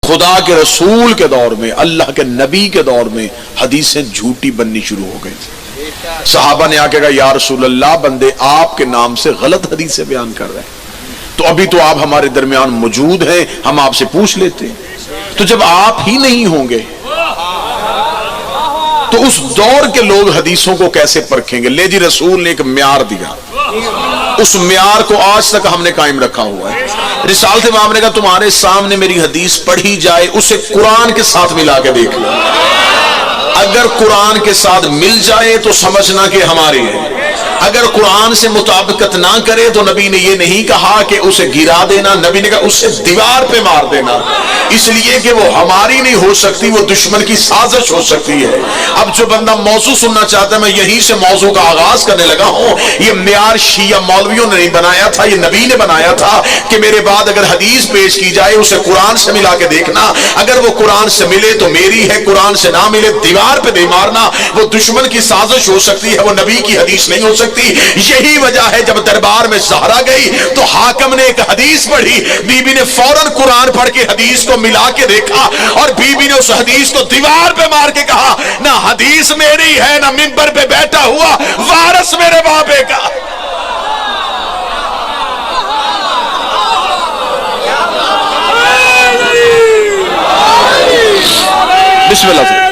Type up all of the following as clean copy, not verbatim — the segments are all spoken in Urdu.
خدا کے رسول کے دور میں، اللہ کے نبی کے دور میں حدیثیں جھوٹی بننی شروع ہو گئی تھی۔ صحابہ نے آ کے کہا یا رسول اللہ، بندے آپ کے نام سے غلط حدیثیں بیان کر رہے ہیں، تو ابھی تو آپ ہمارے درمیان موجود ہیں، ہم آپ سے پوچھ لیتے ہیں۔ تو جب آپ ہی نہیں ہوں گے تو اس دور کے لوگ حدیثوں کو کیسے پرکھیں گے؟ لے جی، رسول نے ایک معیار دیا، اس معیار کو آج تک ہم نے قائم رکھا ہوا ہے۔ رسالت امام نے کہا تمہارے سامنے میری حدیث پڑھی جائے، اسے قرآن کے ساتھ ملا کے دیکھ لو، اگر قرآن کے ساتھ مل جائے تو سمجھنا کہ ہماری ہے، اگر قرآن سے مطابقت نہ کرے تو نبی نے یہ نہیں کہا کہ اسے گرا دینا، نبی نے کہا اسے دیوار پہ مار دینا، اس لیے کہ وہ ہماری نہیں ہو سکتی، وہ دشمن کی سازش ہو سکتی ہے۔ اب جو بندہ موضوع سننا چاہتا ہے، میں یہیں سے موضوع کا آغاز کرنے لگا ہوں۔ یہ معیار شیعہ مولویوں نے نہیں بنایا تھا، یہ نبی نے بنایا تھا کہ میرے بعد اگر حدیث پیش کی جائے اسے قرآن سے ملا کے دیکھنا، اگر وہ قرآن سے ملے تو میری ہے، قرآن سے نہ ملے دیوار پہ نہیں مارنا، وہ دشمن کی سازش ہو سکتی ہے، وہ نبی کی حدیث نہیں ہو سکتی۔ یہی وجہ ہے جب دربار میں زہرا گئی تو حاکم نے ایک حدیث پڑھی، بی بی نے فوراً قرآن پڑھ کے حدیث کو ملا کے دیکھا، اور بی بی نے اس حدیث کو دیوار پہ مار کے کہا نہ حدیث میری ہے، نہ منبر پہ بیٹھا ہوا وارث میرے بابے کا۔ بسم اللہ سے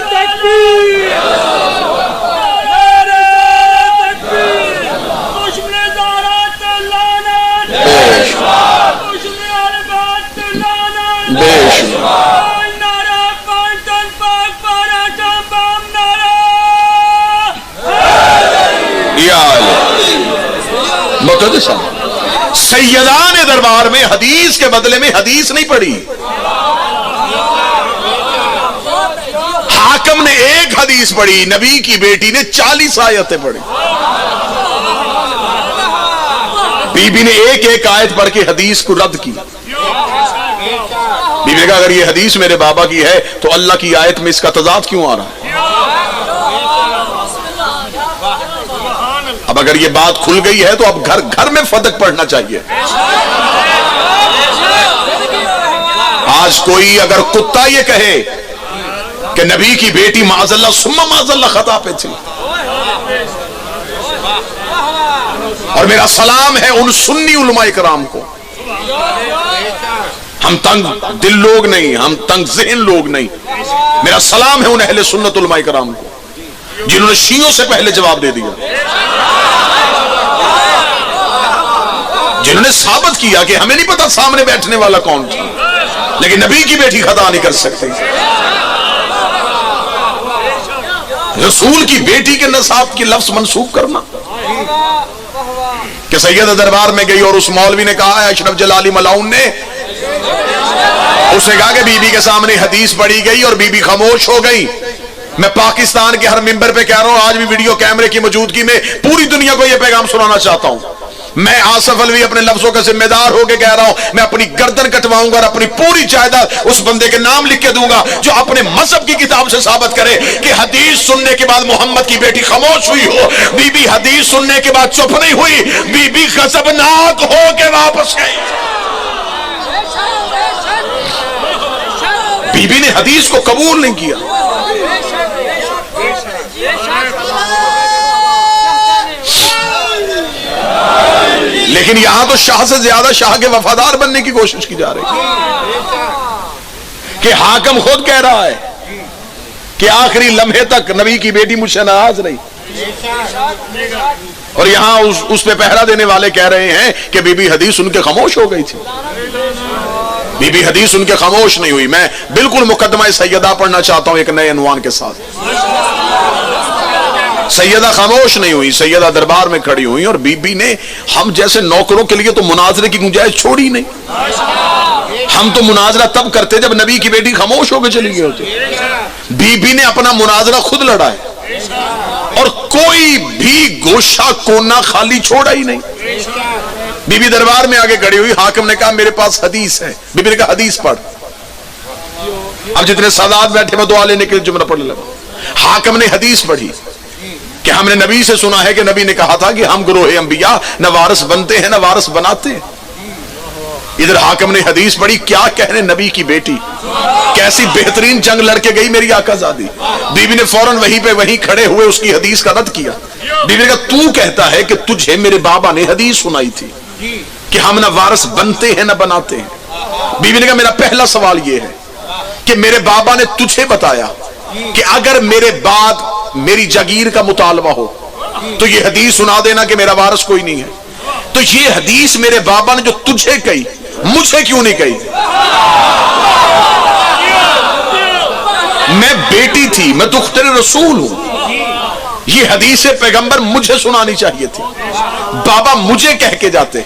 سیدان دربار میں حدیث کے بدلے میں حدیث نہیں پڑھی، حاکم نے ایک حدیث پڑھی، نبی کی بیٹی نے 40 آیتیں پڑھی۔ بی بی نے ایک ایک آیت پڑھ کے حدیث کو رد کی۔ بی بی نے کہا اگر یہ حدیث میرے بابا کی ہے تو اللہ کی آیت میں اس کا تضاد کیوں آ رہا ہے؟ اب اگر یہ بات کھل گئی ہے تو اب گھر گھر میں فدق پڑھنا چاہیے۔ آج کوئی اگر کتا یہ کہے کہ نبی کی بیٹی معاذ اللہ ثم معاذ اللہ خطا پہ تھی، اور میرا سلام ہے ان سنی علماء کرام کو، ہم تنگ دل لوگ نہیں، ہم تنگ ذہن لوگ نہیں، میرا سلام ہے ان اہل سنت علماء کرام کو جنہوں نے شیعوں سے پہلے جواب دے دیا، جنہوں نے ثابت کیا کہ ہمیں نہیں پتا سامنے بیٹھنے والا کون تھا، لیکن نبی کی بیٹی خطا نہیں کر سکتی۔ رسول کی بیٹی کے نساب کی لفظ منسوخ کرنا، کہ سیدہ دربار میں گئی اور اس مولوی نے کہا ہے اشرف جلالی ملعون نے، اس نے کہا کہ بی بی کے سامنے حدیث پڑھی گئی اور بی بی خاموش ہو گئی۔ میں پاکستان کے ہر ممبر پہ کہہ رہا ہوں، آج بھی ویڈیو کیمرے کی موجودگی میں پوری دنیا کو یہ پیغام سنانا چاہتا ہوں، میں آصف الوی اپنے لفظوں کا ذمہ دار ہو کے کہہ رہا ہوں، میں اپنی گردن کٹواؤں گا اور اپنی پوری جائیداد اس بندے کے نام لکھ کے دوں گا جو اپنے مذہب کی کتاب سے ثابت کرے کہ حدیث سننے کے بعد محمد کی بیٹی خاموش ہوئی ہو، بی بی حدیث سننے کے بعد چپ نہیں ہوئی، بی بی غضبناک ہو کے واپس گئی۔ بی بی نے حدیث کو قبول نہیں کیا۔ لیکن یہاں تو شاہ سے زیادہ شاہ کے وفادار بننے کی کوشش کی جا رہی ہے، کہ حاکم خود کہہ رہا ہے کہ آخری لمحے تک نبی کی بیٹی مجھ سے ناراض رہی، اور یہاں اس پہ پہرا دینے والے کہہ رہے ہیں کہ بی بی حدیث ان کے خاموش ہو گئی تھی۔ بی بی حدیث ان کے خاموش نہیں ہوئی۔ میں بالکل مقدمہ سیدہ پڑھنا چاہتا ہوں ایک نئے عنوان کے ساتھ۔ سیدہ خاموش نہیں ہوئی، سیدہ دربار میں کھڑی ہوئی، اور بی بی نے ہم جیسے نوکروں کے لیے تو مناظرے کی گنجائش چھوڑی نہیں۔ ہم تو مناظرہ تب کرتے جب نبی کی بیٹی خاموش ہو کے چلی گئی ہوتی۔ بی بی نے اپنا مناظرہ خود لڑا ہے، اور کوئی بھی گوشہ کونا خالی چھوڑا ہی نہیں۔ بی بی دربار میں آگے کھڑی ہوئی، حاکم نے کہا میرے پاس حدیث ہے، بی بی نے کہا حدیث پڑھ۔ اب جتنے سادات بیٹھے میں دعا لینے کے لیے جملہ پڑھنے لگا۔ حاکم نے حدیث پڑھی کہ ہم نے نبی سے سنا ہے کہ نبی نے کہا تھا کہ ہم گروہ انبیاء نہ وارث بنتے ہیں نہ وارث بناتے ہیں۔ ادھر حاکم نے حدیث پڑھی، کیا کہنے نبی کی بیٹی کیسی بہترین جنگ لڑ کے گئی میری آقا زادی. بیوی نے فوراً وہیں کھڑے ہوئے اس کی حدیث کا رد کیا. بیوی نے کہا تو کہتا ہے کہ تجھے میرے بابا نے حدیث سنائی تھی کہ ہم نہ وارث بنتے ہیں نہ بناتے ہیں. بیوی نے کہا میرا پہلا سوال یہ ہے کہ میرے بابا نے تجھے بتایا کہ اگر میرے بعد میری جاگیر کا مطالبہ ہو تو یہ حدیث سنا دینا کہ میرا وارث کوئی نہیں ہے. تو یہ حدیث میرے بابا نے جو تجھے کہی مجھے کیوں نہیں کہی؟ میں بیٹی تھی، میں دختر رسول ہوں. یہ حدیث پیغمبر مجھے سنانی چاہیے تھی. بابا مجھے کہہ کے جاتے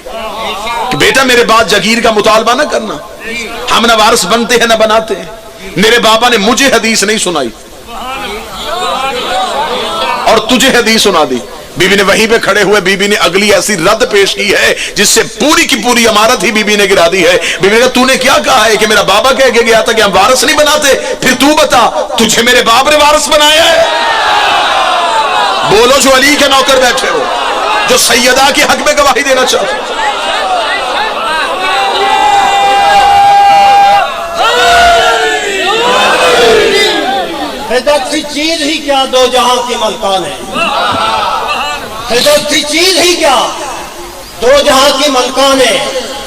کہ بیٹا میرے بعد جاگیر کا مطالبہ نہ کرنا، ہم نہ وارث بنتے ہیں نہ بناتے ہیں. میرے بابا نے مجھے حدیث نہیں سنائی اور تجھے حدیث سنا دی. بیوی نے وہیں پہ کھڑے ہوئے بیوی نے اگلی ایسی رد پیش کی ہے جس سے پوری کی پوری عمارت ہی بیوی نے گرا دی ہے. بیوی نے کہا تو نے کیا کہا ہے کہ میرا بابا کہہ کے گیا تھا کہ ہم وارث نہیں بناتے، پھر تو بتا تجھے میرے باپ نے وارث بنایا ہے؟ بولو جو علی کے نوکر بیٹھے ہو، جو سیدہ کے حق میں گواہی دینا چاہتے ہو. حضرت سی چیز ہی کیا دو جہاں کی ملکان ہے. حضرت سی چیز ہی کیا دو جہاں کی ملکان ہے.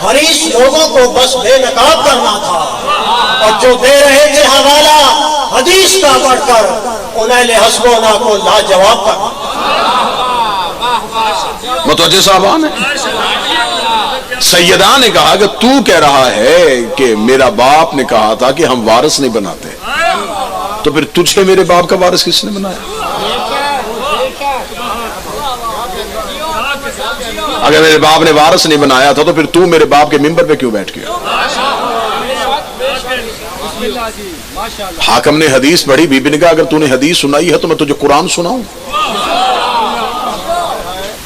حریص لوگوں کو بس بے نقاب کرنا تھا اور جو دے رہے تھے حوالہ حدیث کا پڑھ کر انہیں حسبونا کو لاجواب کرنا. متوجہ صاحبان ہے، سیدہ نے کہا کہ تو کہہ رہا ہے کہ میرا باپ نے کہا تھا کہ ہم وارث نہیں بناتے، تو پھر تجھے میرے باپ کا وارث کس نے بنایا؟ اگر میرے باپ نے وارث نہیں بنایا تھا تو پھر تو میرے باپ کے ممبر پہ کیوں بیٹھ گیا؟ حاکم نے حدیث پڑھی. بی بی نے کہا اگر تو نے حدیث سنائی ہے تو میں تجھے قرآن سناؤں.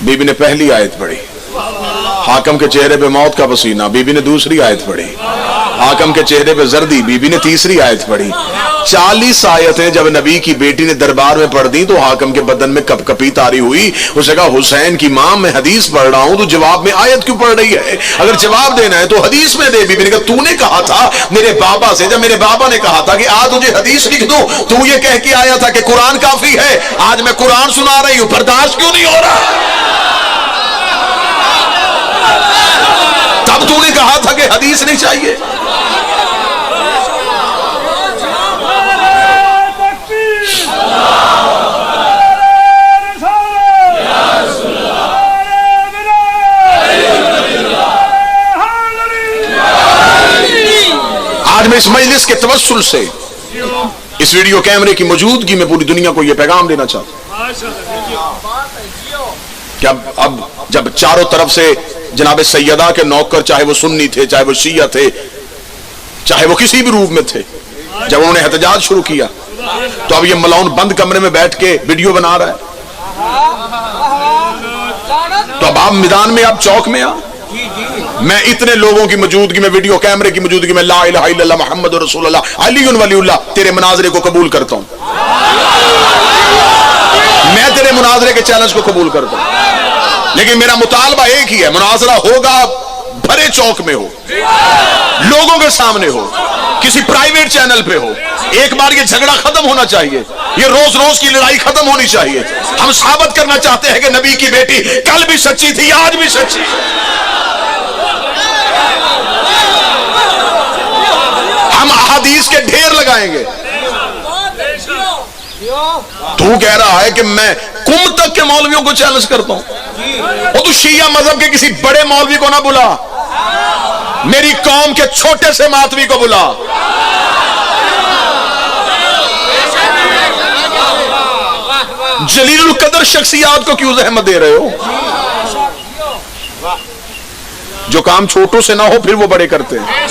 بی بی نے پہلی آیت پڑھی، حاکم کے چہرے پہ موت کا پسینہ. بی بی نے دوسری آیت پڑھی، حاکم کے چہرے پہ زردی. بی بی نے تیسری آیت پڑھی. 40 آیتیں جب نبی کی بیٹی نے دربار میں پڑھ دی تو حاکم کے بدن میں کپ کپی طاری ہوئی. اس نے کہا حسین کی ماں میں حدیث پڑھ رہا ہوں تو جواب میں آیت کیوں پڑھ رہی ہے؟ اگر جواب دینا ہے تو حدیث میں دے. بی بی نے کہا تو نے کہا تھا میرے بابا سے، جب میرے بابا نے کہا تھا کہ آج تجھے حدیث لکھ دوں تو یہ کہہ کے آیا تھا کہ قرآن کافی ہے. آج میں قرآن سنا رہی ہوں، برداشت کیوں نہیں ہو رہا؟ تب تو نے کہا تھا کہ حدیث نہیں چاہیے. آج میں اس مجلس کے توسل سے اس ویڈیو کیمرے کی موجودگی میں پوری دنیا کو یہ پیغام دینا چاہتا ہوں کہ اب جب چاروں طرف سے جناب سیدہ کے نوکر، چاہے وہ سنی تھے، چاہے وہ شیعہ تھے، چاہے وہ کسی بھی روپ میں تھے، جب انہوں نے احتجاج شروع کیا تو اب یہ ملعون بند کمرے میں بیٹھ کے ویڈیو بنا رہا ہے. تو اب آپ میدان میں، آپ چوک میں میں اتنے لوگوں کی موجودگی میں، ویڈیو کیمرے کی موجودگی میں، لا الہ الا اللہ محمد رسول اللہ علی ولی اللہ، تیرے مناظرے کو قبول کرتا ہوں. میں تیرے مناظرے کے چیلنج کو قبول کرتا ہوں، لیکن میرا مطالبہ ایک ہی ہے، مناظرہ ہوگا بھرے چوک میں ہو، لوگوں کے سامنے ہو، کسی پرائیویٹ چینل پہ ہو. ایک بار یہ جھگڑا ختم ہونا چاہیے، یہ روز روز کی لڑائی ختم ہونی چاہیے. ہم ثابت کرنا چاہتے ہیں کہ نبی کی بیٹی کل بھی سچی تھی، آج بھی سچی. ہم احادیث کے ڈھیر لگائیں گے. تو کہہ رہا ہے کہ میں کم تک کے مولویوں کو چیلنج کرتا ہوں. وہ تو شیعہ مذہب کے کسی بڑے مولوی کو نہ بلا، میری قوم کے چھوٹے سے ماتوی کو بلا. جلیل القدر شخصیات کو کیوں زحمت دے رہے ہو؟ جو کام چھوٹوں سے نہ ہو پھر وہ بڑے کرتے ہیں.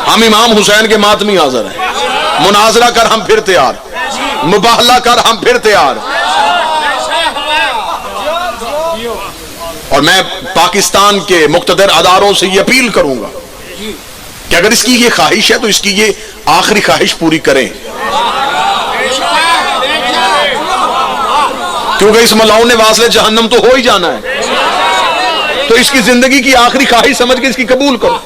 ہم امام حسین کے ماتمی حاضر ہیں، مناظرہ کر ہم پھر تیار، مباہلہ کر ہم پھر تیار. اور میں پاکستان کے مقتدر اداروں سے یہ اپیل کروں گا کہ اگر اس کی یہ خواہش ہے تو اس کی یہ آخری خواہش پوری کریں، کیونکہ اس ملعون نے واصل جہنم تو ہو ہی جانا ہے. تو اس کی زندگی کی آخری خواہش سمجھ کے اس کی قبول کرو.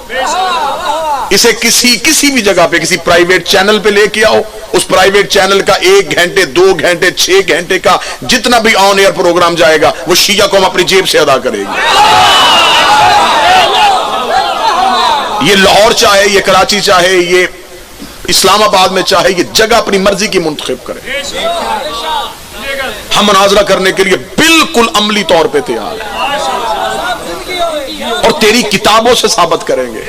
اسے کسی بھی جگہ پہ کسی پرائیویٹ چینل پہ لے کے آؤ, اس پرائیویٹ چینل کا 1 گھنٹے 2 گھنٹے 6 گھنٹے کا جتنا بھی آن ایئر پروگرام جائے گا وہ شیعہ قوم اپنی جیب سے ادا کرے گی. یہ لاہور چاہے, یہ کراچی چاہے, یہ اسلام آباد میں چاہے, یہ جگہ اپنی مرضی کی منتخب کرے. ہم مناظرہ کرنے کے لیے بالکل عملی طور پہ تیار ہیں اور تیری کتابوں سے ثابت کریں گے.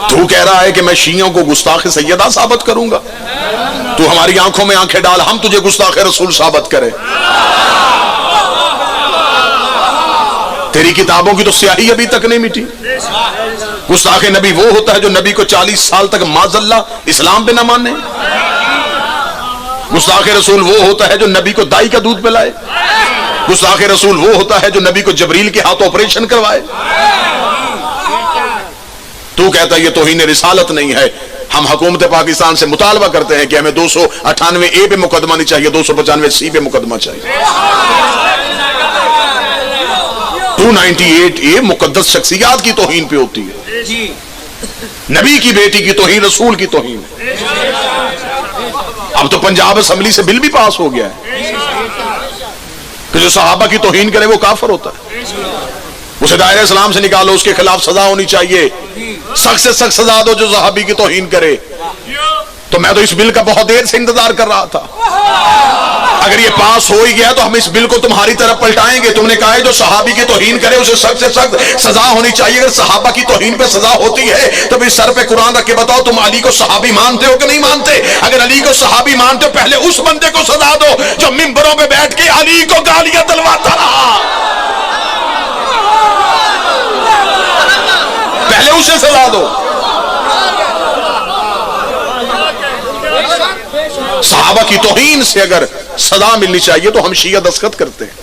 تو کہہ رہا ہے کہ میں شیعوں کو گستاخ سیدہ ثابت کروں گا, تو ہماری آنکھوں میں آنکھیں ڈال, ہم تجھے گستاخ رسول ثابت کریں. تیری کتابوں کی تو سیاہی ابھی تک نہیں مٹی. گستاخ نبی وہ ہوتا ہے جو نبی کو 40 سال تک معاذ اللہ اسلام پہ نہ مانے. گستاخ رسول وہ ہوتا ہے جو نبی کو دائی کا دودھ پلائے. گستاخ رسول وہ ہوتا ہے جو نبی کو جبریل کے ہاتھ آپریشن کروائے. تو کہتا ہے یہ توہین رسالت نہیں ہے. ہم حکومت پاکستان سے مطالبہ کرتے ہیں کہ ہمیں 298A پہ مقدمہ نہیں چاہیے, 295C پہ مقدمہ چاہیے. 298A مقدس شخصیات کی توہین پہ ہوتی ہے, نبی کی بیٹی کی توہین, رسول کی توہین. اب تو پنجاب اسمبلی سے بل بھی پاس ہو گیا ہے کہ جو صحابہ کی توہین کرے وہ کافر ہوتا ہے. اسے دائرہ اسلام سے نکالو, اس کے خلاف سزا ہونی چاہیے, سخت سے سخت سزا دو جو صحابی کی توہین کرے. تو میں تو اس بل کا بہت دیر سے انتظار کر رہا تھا. اگر یہ پاس ہو ہی گیا تو ہم اس بل کو تمہاری طرف پلٹائیں گے. تم نے کہا ہے جو صحابی کی توہین کرے اسے سخت سے سخت سزا ہونی چاہیے. اگر صحابہ کی توہین پہ سزا ہوتی ہے تو پھر سر پہ قرآن رکھ کے بتاؤ تم علی کو صحابی مانتے ہو کہ نہیں مانتے؟ اگر علی کو صحابی مانتے ہو پہلے اس بندے کو سزا دو جو منبروں پہ بیٹھ کے علی کو گالیاں دلواتا رہا, پہلے اسے سزا دو. صحابہ کی توہین سے اگر سزا ملنی چاہیے تو ہم شیعہ دستخط کرتے ہیں,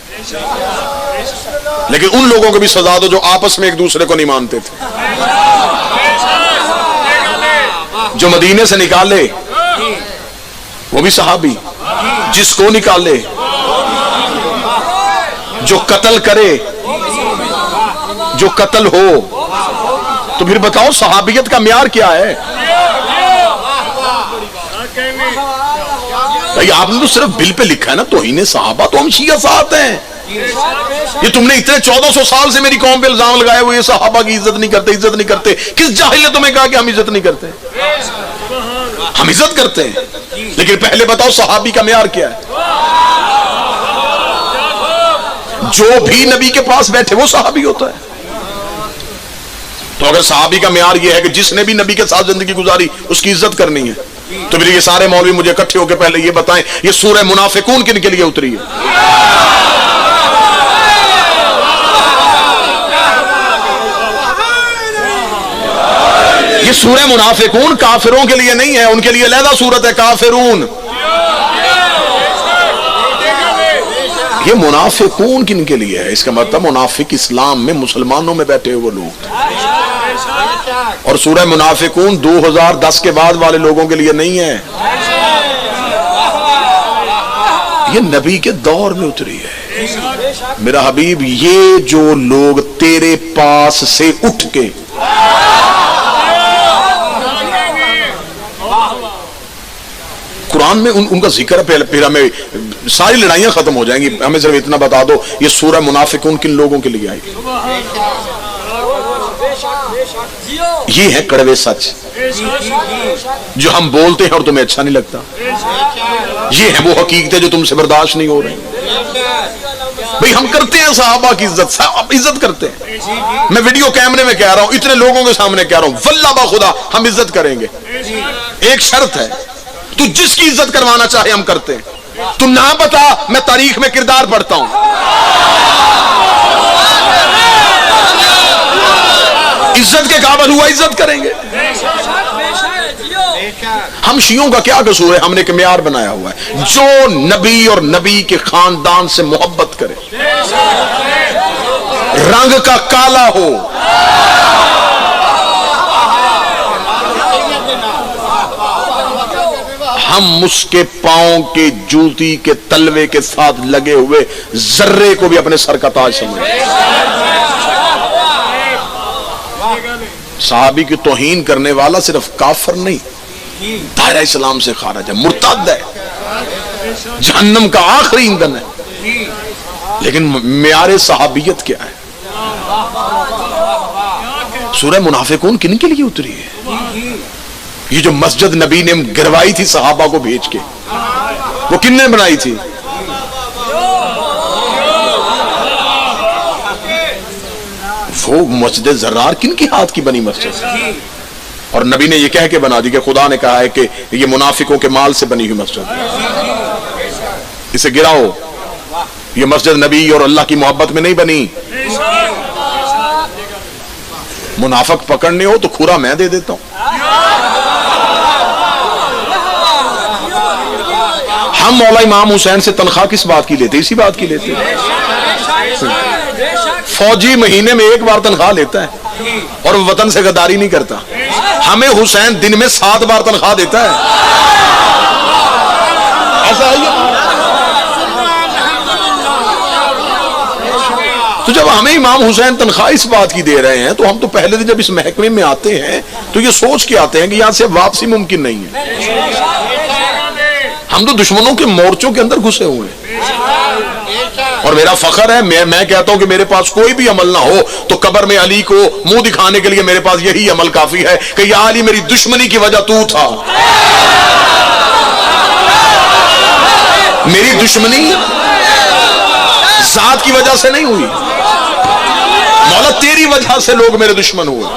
لیکن ان لوگوں کو بھی سزا دو جو آپس میں ایک دوسرے کو نہیں مانتے تھے. جو مدینے سے نکالے وہ بھی صحابی, جس کو نکالے, جو قتل کرے, جو قتل ہو, تو پھر بتاؤ صحابیت کا معیار کیا ہے؟ آپ نے تو صرف بل پہ لکھا ہے نا توہین صحابہ, تو ہم شیعہ ساتھ ہیں. یہ تم نے اتنے 1400 سال سے میری قوم پہ الزام لگائے ہوئے صحابہ کی عزت نہیں کرتے, عزت نہیں کرتے. کس جاہل نے تمہیں کہا کہ ہم عزت نہیں کرتے؟ ہم عزت کرتے ہیں, لیکن پہلے بتاؤ صحابی کا معیار کیا ہے؟ جو بھی نبی کے پاس بیٹھے وہ صحابی ہوتا ہے. تو اگر صحابی کا معیار یہ ہے کہ جس نے بھی نبی کے ساتھ زندگی گزاری اس کی عزت کرنی ہے, تو پھر یہ سارے مولوی مجھے اکٹھے ہو کے پہلے یہ بتائیں یہ سورہ منافقون کن کے لیے اتری ہے؟ یہ سورہ منافقون کافروں کے لیے نہیں ہے, ان کے لیے علیحدہ سورت ہے کافرون. یہ منافقون کن کے لیے ہے؟ اس کا مطلب منافق اسلام میں مسلمانوں میں بیٹھے ہوئے لوگ. اور سورہ منافقون 2010 کے بعد والے لوگوں کے لیے نہیں ہے, یہ نبی کے دور میں اتری ہے. میرا حبیب, یہ جو لوگ تیرے پاس سے اٹھ کے قرآن میں ان کا ذکر ہے, پھر ہمیں ساری لڑائیاں ختم ہو جائیں گی. ہمیں صرف اتنا بتا دو یہ سورہ منافقون کن لوگوں کے لیے آئی؟ یہ ہے کڑوے سچ جو ہم بولتے ہیں اور تمہیں اچھا نہیں لگتا. یہ ہے وہ حقیقتیں جو تم سے برداشت نہیں ہو رہی. بھئی ہم کرتے ہیں صحابہ کی عزت, عزت کرتے ہیں. میں ویڈیو کیمرے میں کہہ رہا ہوں, اتنے لوگوں کے سامنے کہہ رہا ہوں, واللہ باخدا ہم عزت کریں گے. ایک شرط ہے, تو جس کی عزت کروانا چاہے ہم کرتے ہیں. تو نہ بتا, میں تاریخ میں کردار پڑھتا ہوں. عزت کے قابل ہوا عزت کریں گے. ہم شیعوں کا کیا قصور ہے؟ ہم نے ایک معیار بنایا ہوا ہے, جو نبی اور نبی کے خاندان سے محبت کرے, رنگ کا کالا ہو, ہم اس کے پاؤں کے جوتی کے تلوے کے ساتھ لگے ہوئے ذرے کو بھی اپنے سر کا تاج سمجھیں. صحابی کی توہین کرنے والا صرف کافر نہیں، دائرہ اسلام سے خارج ہے، مرتد ہے، جہنم کا آخری ایندھن ہے۔ لیکن معیار صحابیت کیا ہے؟ سورہ منافقون کن کے لیے اتری ہے؟ یہ جو مسجد نبی نے گروائی تھی صحابہ کو بھیج کے، وہ کن نے بنائی تھی؟ وہ مسجد زرار کن کے ہاتھ کی بنی مسجد؟ اور نبی نے یہ کہہ کے بنا دی کہ خدا نے کہا ہے کہ یہ منافقوں کے مال سے بنی ہوئی مسجد، اسے گراؤ۔ یہ مسجد نبی اور اللہ کی محبت میں نہیں بنی۔ منافق پکڑنے ہو تو کھورا میں دے دیتا ہوں۔ ہم مولا امام حسین سے تنخواہ کس بات کی لیتے؟ اسی بات کی لیتے۔ فوجی مہینے میں ایک بار تنخواہ لیتا ہے اور وطن سے غداری نہیں کرتا، ہمیں حسین دن میں 7 بار تنخواہ دیتا ہے۔ ایسا ہے؟ تو جب ہمیں امام حسین تنخواہ اس بات کی دے رہے ہیں تو ہم تو پہلے دن جب اس محکمے میں آتے ہیں تو یہ سوچ کے آتے ہیں کہ یہاں سے واپسی ممکن نہیں ہے۔ ہم تو دشمنوں کے مورچوں کے اندر گھسے ہوئے ہیں، اور میرا فخر ہے، میں کہتا ہوں کہ میرے پاس کوئی بھی عمل نہ ہو تو قبر میں علی کو منہ دکھانے کے لیے میرے پاس یہی عمل کافی ہے کہ یا علی میری دشمنی کی وجہ تو تھا، میری دشمنی ذات کی وجہ سے نہیں ہوئی، مولا تیری وجہ سے لوگ میرے دشمن ہوئے،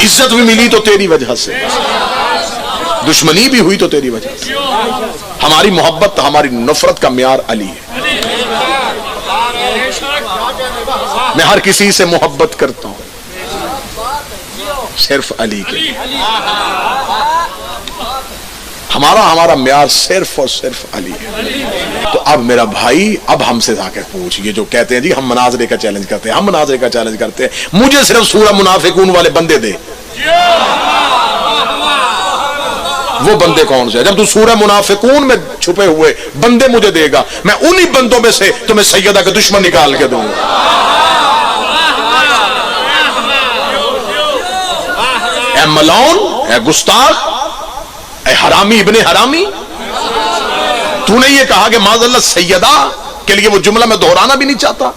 عزت بھی ملی تو تیری وجہ سے، دشمنی بھی ہوئی تو تیری وجہ سے۔ ہماری محبت ہماری نفرت کا معیار علی ہے۔ میں ہر کسی سے محبت کرتا ہوں صرف علی کے، ہمارا معیار صرف اور صرف علی ہے۔ تو اب میرا بھائی اب ہم سے جا کے پوچھ، یہ جو کہتے ہیں جی ہم مناظرے کا چیلنج کرتے ہیں، ہم مناظرے کا چیلنج کرتے ہیں، مجھے صرف سورہ منافقون والے بندے دے۔ وہ بندے کون سے؟ جب تو سورہ منافقون میں چھپے ہوئے بندے مجھے دے گا، میں انہی بندوں میں سے تمہیں سیدہ کا دشمن نکال کے دوں گا۔ اے ملعون، اے گستاخ، اے حرامی ابن حرامی، تو نے یہ کہا کہ معاذ اللہ سیدہ کے لیے وہ جملہ میں دہرانا بھی نہیں چاہتا۔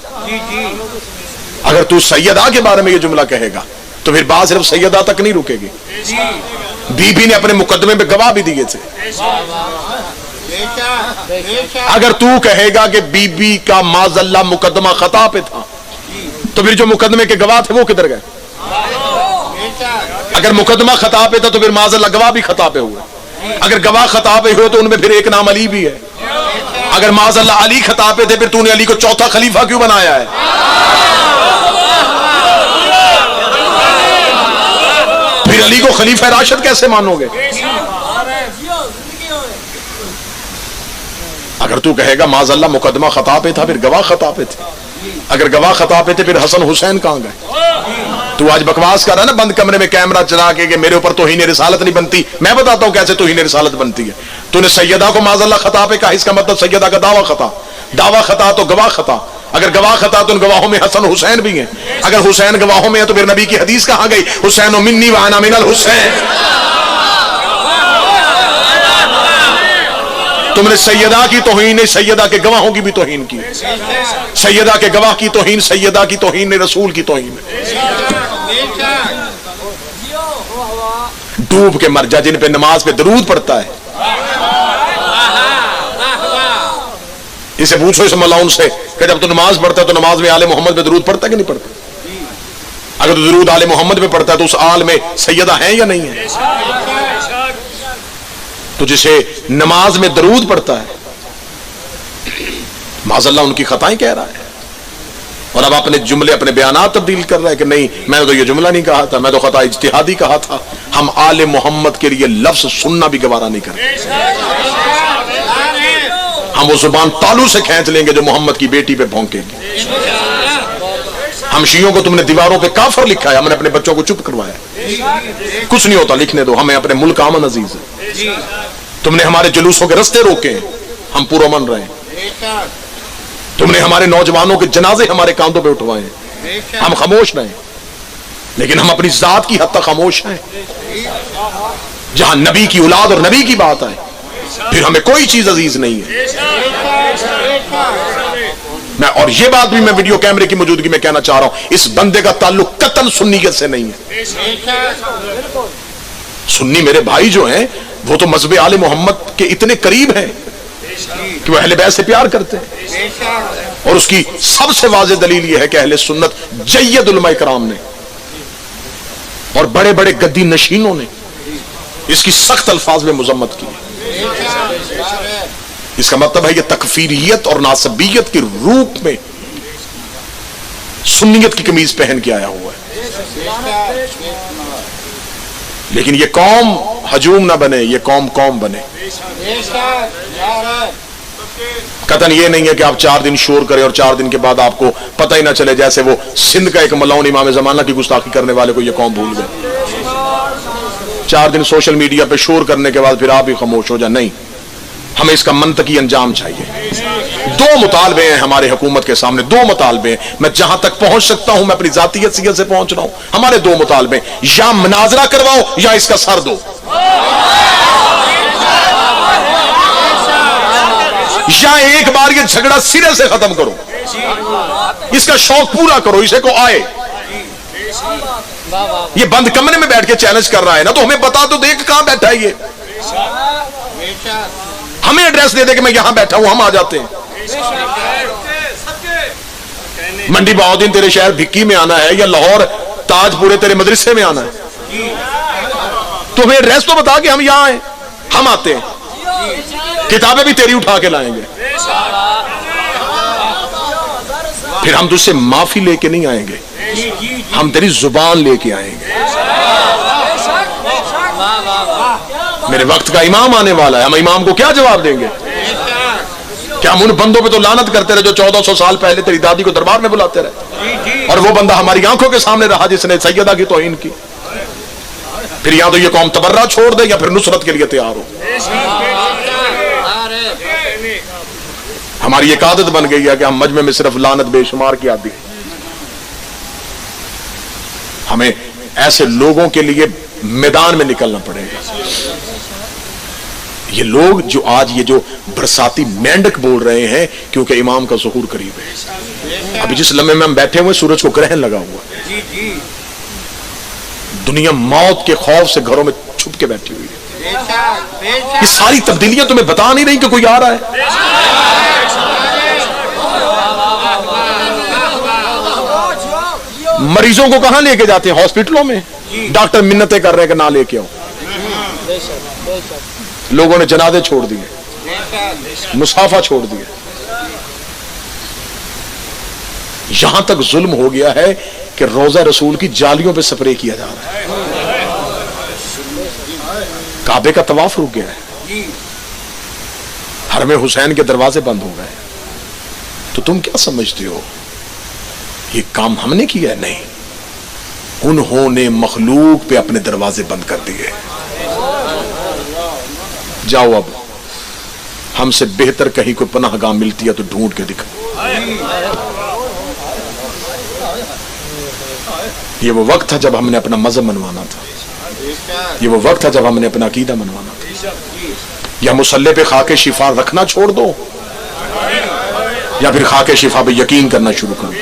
اگر تو سیدہ کے بارے میں یہ جملہ کہے گا تو پھر بات صرف سیدہ تک نہیں رکے گی، بی بی نے اپنے مقدمے میں گواہ بھی دیے تھے۔ اگر تو کہے گا کہ بی بی کا معاذ اللہ مقدمہ خطا پہ تھا تو پھر جو مقدمے کے گواہ تھے وہ کدھر گئے؟ اگر مقدمہ خطا پہ تھا تو پھر معاذ اللہ گواہ بھی خطا پہ ہوئے، اگر گواہ خطا پہ ہوئے تو ان میں پھر ایک نام علی بھی ہے، اگر معاذ اللہ علی خطا پہ تھے پھر تو نے علی کو چوتھا خلیفہ کیوں بنایا ہے؟ پھر علی کو خلیفہ راشد کیسے مانو گے؟ اگر تو کہے گا معاذ اللہ مقدمہ خطا پہ تھا پھر گواہ خطا پہ تھے، اگر گواہ خطا پہ تھے پھر حسن حسین کہاں گئے؟ تو آج بکواس کر رہا ہے نا بند کمرے میں کیمرہ چلا کے کہ میرے اوپر توہین رسالت نہیں بنتی، میں بتاتا ہوں کیسے توہین رسالت بنتی ہے۔ تو نے سیدہ کو معاذ اللہ خطا پہ کہا، اس کا مطلب سیدہ کا دعویٰ خطا، دعویٰ خطا تو گواہ خطا، اگر گواہ خطا تو ان گواہوں میں حسن حسین بھی ہیں، اگر حسین گواہوں میں ہے تو پھر نبی کی حدیث کہاں گئی؟ حسین منی وانا من الحسین۔ تم نے سیدہ کی توہین، سیدہ کے گواہوں کی بھی توہین کی، سیدہ کے گواہ کی توہین، سیدہ کی توہین نے رسول کی توہین۔ ڈوب کے مر جا جن پہ نماز پہ درود پڑتا ہے، اسے پوچھو اس ملعون سے کہ جب تو نماز پڑھتا ہے تو نماز میں آل محمد پہ درود پڑھتا ہے کہ نہیں پڑھتا؟ اگر تو درود آل محمد پہ پڑھتا ہے تو اس آل میں سیدہ ہیں یا نہیں ہے؟ تو جسے نماز میں درود پڑھتا ہے معاذ اللہ ان کی خطائیں کہہ رہا ہے، اور اب اپنے جملے اپنے بیانات تبدیل کر رہا ہے کہ نہیں میں نے تو یہ جملہ نہیں کہا تھا، میں تو خطا اجتہادی کہا تھا۔ ہم آل محمد کے لیے لفظ سننا بھی گوارا نہیں کرتے، ہم وہ زبان تالو سے کھینچ لیں گے جو محمد کی بیٹی پہ بھونکیں گے۔ ہم شیعوں کو تم نے دیواروں پہ کافر لکھا ہے، ہم نے اپنے بچوں کو چپ کروایا، کچھ نہیں ہوتا، لکھنے دو، ہمیں اپنے ملک امن عزیز ہے۔ تم نے ہمارے جلوسوں کے رستے روکے ہیں، ہم پرامن رہے ہیں۔ تم نے ہمارے نوجوانوں کے جنازے ہمارے کاندھوں پہ اٹھوائے ہیں، ہم خاموش رہے ہیں۔ لیکن ہم اپنی ذات کی حد تک خاموش ہیں. جہاں نبی کی اولاد اور نبی کی بات آئے پھر ہمیں کوئی چیز عزیز نہیں ہے. میں اور یہ بات بھی میں ویڈیو کیمرے کی موجودگی میں کہنا چاہ رہا ہوں، اس بندے کا تعلق قطعاً سنیت سے نہیں ہے. سنی میرے بھائی جو ہیں وہ تو مذہب آل محمد کے اتنے قریب ہیں کہ وہ اہل بیت سے پیار کرتے ہیں، اور اس کی سب سے واضح دلیل یہ ہے کہ اہل سنت جید علماء کرام نے اور بڑے بڑے گدی نشینوں نے اس کی سخت الفاظ میں مذمت کی. اس کا مطلب ہے یہ تکفیریت اور ناسبیت کے روپ میں سنیت کی قمیض پہن کے آیا ہوا ہے. لیکن یہ قوم ہجوم نہ بنے، یہ قوم بنے. قطعاً یہ نہیں ہے کہ آپ 4 دن شور کریں اور 4 دن کے بعد آپ کو پتہ ہی نہ چلے، جیسے وہ سندھ کا ایک ملعون امام زمانہ کی گستاخی کرنے والے کو یہ قوم بھول گئے. 4 دن سوشل میڈیا پہ شور کرنے کے بعد پھر آپ ہی خاموش ہو جائیں. نہیں، ہمیں اس کا منطقی انجام چاہیے. 2 مطالبے ہیں ہمارے حکومت کے سامنے، 2 مطالبے ہیں. میں جہاں تک پہنچ سکتا ہوں میں اپنی ذاتی حیثیت سے پہنچ رہا ہوں. ہمارے 2 مطالبے ہیں، یا مناظرہ کرواؤ یا اس کا سر دو، یا ایک بار یہ جھگڑا سرے سے ختم کرو، اس کا شوق پورا کرو، اسے کو آئے. یہ بند کمرے میں بیٹھ کے چیلنج کر رہا ہے نا، تو ہمیں بتا تو دیکھ کہاں بیٹھا ہے یہ. ہمیں ایڈریس دے دے کہ میں یہاں بیٹھا ہوں، ہم آ جاتے ہیں. منڈی بہاؤدین تیرے شہر بھکی میں آنا ہے یا لاہور تاج پورے تیرے مدرسے میں آنا ہے، تو ہمیں ایڈریس تو بتا کہ ہم یہاں آئے. ہم آتے ہیں، کتابیں بھی تیری اٹھا کے لائیں گے. پھر ہم تجھ سے معافی لے کے نہیں آئیں گے، ہم تیری زبان لے کے آئیں گے. میرے وقت کا امام آنے والا ہے، ہم امام کو کیا جواب دیں گے؟ کیا ہم ان بندوں پہ تو لعنت کرتے رہے جو 1400 سال پہلے تیری دادی کو دربار میں بلاتے رہے، اور وہ بندہ ہماری آنکھوں کے سامنے رہا جس نے سیدہ کی توہین کی. پھر یا تو یہ قوم تبرہ چھوڑ دے یا پھر نصرت کے لیے تیار ہو. ہماری ایک عادت بن گئی ہے کہ ہم مجمع میں صرف لعنت بے شمار کی عادی. ہمیں ایسے لوگوں کے لیے میدان میں نکلنا پڑے گا. یہ لوگ جو آج یہ جو برساتی مینڈک بول رہے ہیں کیونکہ امام کا ظہور قریب ہے. ابھی جس لمحے میں ہم بیٹھے ہوئے سورج کو گرہن لگا ہوا، دنیا موت کے خوف سے گھروں میں چھپ کے بیٹھی ہوئی ہے. یہ ساری تبدیلیاں تمہیں بتا نہیں رہی کہ کوئی آ رہا ہے. مریضوں کو کہاں لے کے جاتے ہیں؟ ہاسپٹلوں میں. ڈاکٹر منتیں کر رہے ہیں کہ نہ لے کے آؤ. لوگوں نے جنازے چھوڑ دیے، مصافہ چھوڑ دیے. یہاں تک ظلم ہو گیا ہے کہ روضہ رسول کی جالیوں پہ سپرے کیا جا رہا ہے. کعبے کا طواف رک گیا ہے، حرم حسین کے دروازے بند ہو گئے. تو تم کیا سمجھتے ہو یہ کام ہم نے کیا ہے؟ نہیں، انہوں نے مخلوق پہ اپنے دروازے بند کر دیے. جاؤ اب ہم سے بہتر کہیں کوئی پناہ گاہ ملتی ہے تو ڈھونڈ کے دکھا. یہ وہ وقت تھا جب ہم نے اپنا مذہب منوانا تھا، یہ وہ وقت تھا جب ہم نے اپنا عقیدہ منوانا تھا. یا مصلی پہ خاک شفا رکھنا چھوڑ دو یا پھر خاک شفا پہ یقین کرنا شروع کر دو.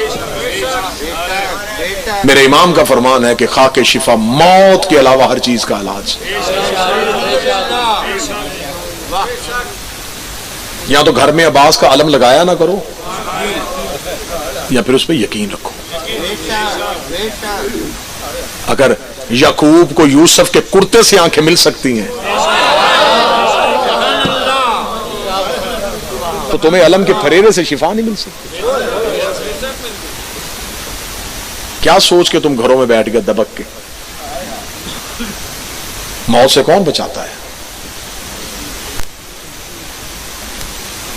میرے امام کا فرمان ہے کہ خاک شفا موت کے علاوہ ہر چیز کا علاج. یا تو گھر میں عباس کا علم لگایا نہ کرو یا پھر اس پہ یقین رکھو. اگر یعقوب کو یوسف کے کرتے سے آنکھیں مل سکتی ہیں تو تمہیں علم کے پھریرے سے شفا نہیں مل سکتی. کیا سوچ کے تم گھروں میں بیٹھ گئے دبک کے؟ موت سے کون بچاتا ہے؟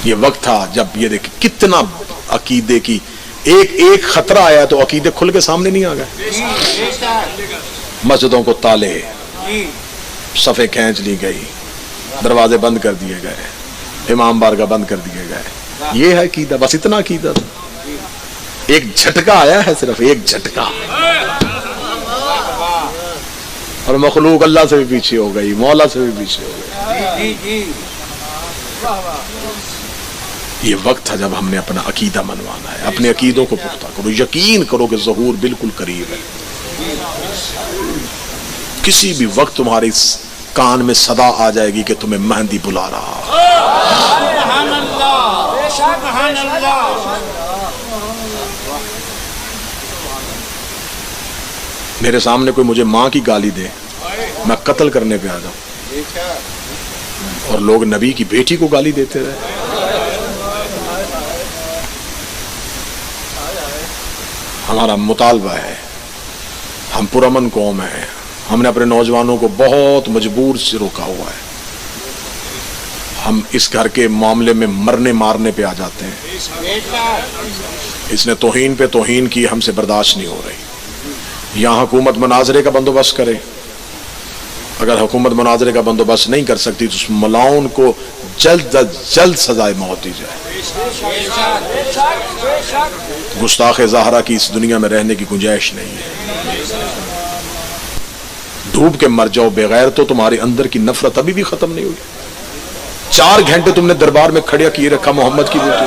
یہ وقت تھا جب یہ دیکھ کتنا عقیدے کی ایک خطرہ آیا تو عقیدے کھل کے سامنے نہیں آ گئے. مسجدوں کو تالے، صفیں کھینچ لی گئی، دروازے بند کر دیے گئے، امام بارگاہ بند کر دیے گئے. یہ ہے عقیدہ، بس اتنا عقیدہ تھا. ایک جھٹکا آیا ہے، صرف ایک جھٹکا. اور مخلوق اللہ سے بھی پیچھے ہو گئی, مولا سے بھی پیچھے ہو گئی. یہ وقت تھا جب ہم نے اپنا عقیدہ منوانا ہے. اپنے عقیدوں کو پختہ کرو, یقین کرو کہ ظہور بالکل قریب ہے. کسی بھی وقت تمہارے کان میں صدا آ جائے گی کہ تمہیں مہندی بلا رہا. سبحان اللہ, سبحان اللہ. میرے سامنے کوئی مجھے ماں کی گالی دے, میں قتل کرنے پہ آ جاؤں, اور لوگ نبی کی بیٹی کو گالی دیتے رہے. ہمارا مطالبہ ہے, ہم پرامن قوم ہیں, ہم نے اپنے نوجوانوں کو بہت مجبور سے روکا ہوا ہے. ہم اس گھر کے معاملے میں مرنے مارنے پہ آ جاتے ہیں. اس نے توہین پہ توہین کی, ہم سے برداشت نہیں ہو رہی. یہاں حکومت مناظرے کا بندوبست کرے. اگر حکومت مناظرے کا بندوبست نہیں کر سکتی تو اس ملاؤن کو جلد از جلد سزائے موت دی جائے. گستاخ زہرا کی اس دنیا میں رہنے کی گنجائش نہیں ہے. ڈوب کے مر جاؤ بغیر تو تمہارے اندر کی نفرت ابھی بھی ختم نہیں ہوئی. 4 گھنٹے تم نے دربار میں کھڑا کیے رکھا محمد کی بیٹی.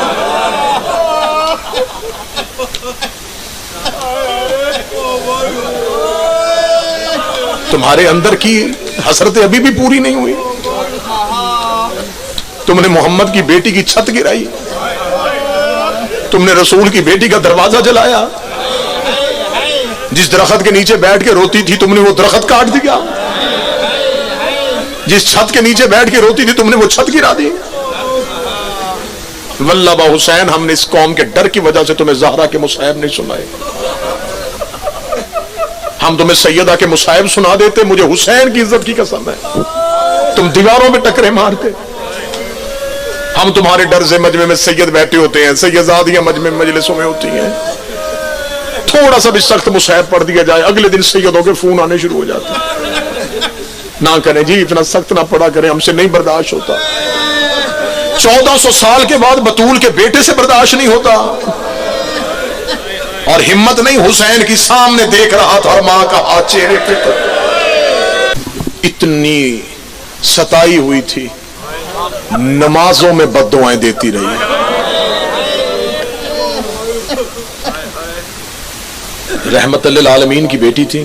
تمہارے اندر کی حسرتیں ابھی بھی پوری نہیں ہوئی. تم نے محمد کی بیٹی کی چھت گرائی, تم نے رسول کی بیٹی کا دروازہ جلایا. جس درخت کے نیچے بیٹھ کے روتی تھی تم نے وہ درخت کاٹ دیا. جس چھت کے نیچے بیٹھ کے روتی تھی تم نے وہ چھت گرا دی. واللہ با حسین, ہم نے اس قوم کے ڈر کی وجہ سے تمہیں زہرا کے مصائب نہیں سنائے. ہم تمہیں سیدہ کے مصائب سنا دیتے. مجھے حسین کی عزت کی قسم ہے تم دیواروں میں ٹکرے مارتے. ہم تمہارے ڈر سے مجمع میں سید بیٹھے ہوتے ہیں, سیدزادیاں مجمع مجلسوں میں ہوتی ہیں. تھوڑا سا بھی سخت مصائب پڑھ دیا جائے, اگلے دن سیدوں کے فون آنے شروع ہو جاتے ہیں. نہ کریں جی, اتنا سخت نہ پڑھا کریں, ہم سے نہیں برداشت ہوتا. 1400 سال کے بعد بطول کے بیٹے سے برداشت نہیں ہوتا. اور ہمت نہیں, حسین کی سامنے دیکھ رہا تھا اور ماں کا ہاتھ چہرے پہ اتنی ستائی ہوئی تھی, نمازوں میں بد دعائیں دیتی رہی. رحمت للعالمین کی بیٹی تھی,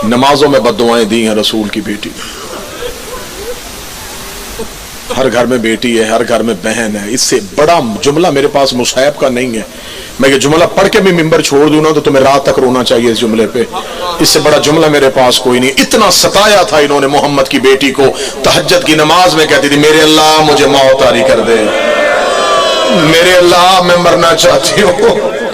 نمازوں میں بد دعائیں دی ہیں رسول کی بیٹی. ہر گھر میں بیٹی ہے, ہر گھر میں بہن ہے. اس سے بڑا جملہ میرے پاس مصائب کا نہیں ہے. میں یہ جملہ پڑھ کے بھی ممبر چھوڑ دوں نا تو تمہیں رات تک رونا چاہیے اس جملے پہ. اس سے بڑا جملہ میرے پاس کوئی نہیں. اتنا ستایا تھا انہوں نے محمد کی بیٹی کو. تہجد کی نماز میں کہتی تھی, میرے اللہ مجھے موت عاری کر دے, میرے اللہ میں مرنا چاہتی ہوں.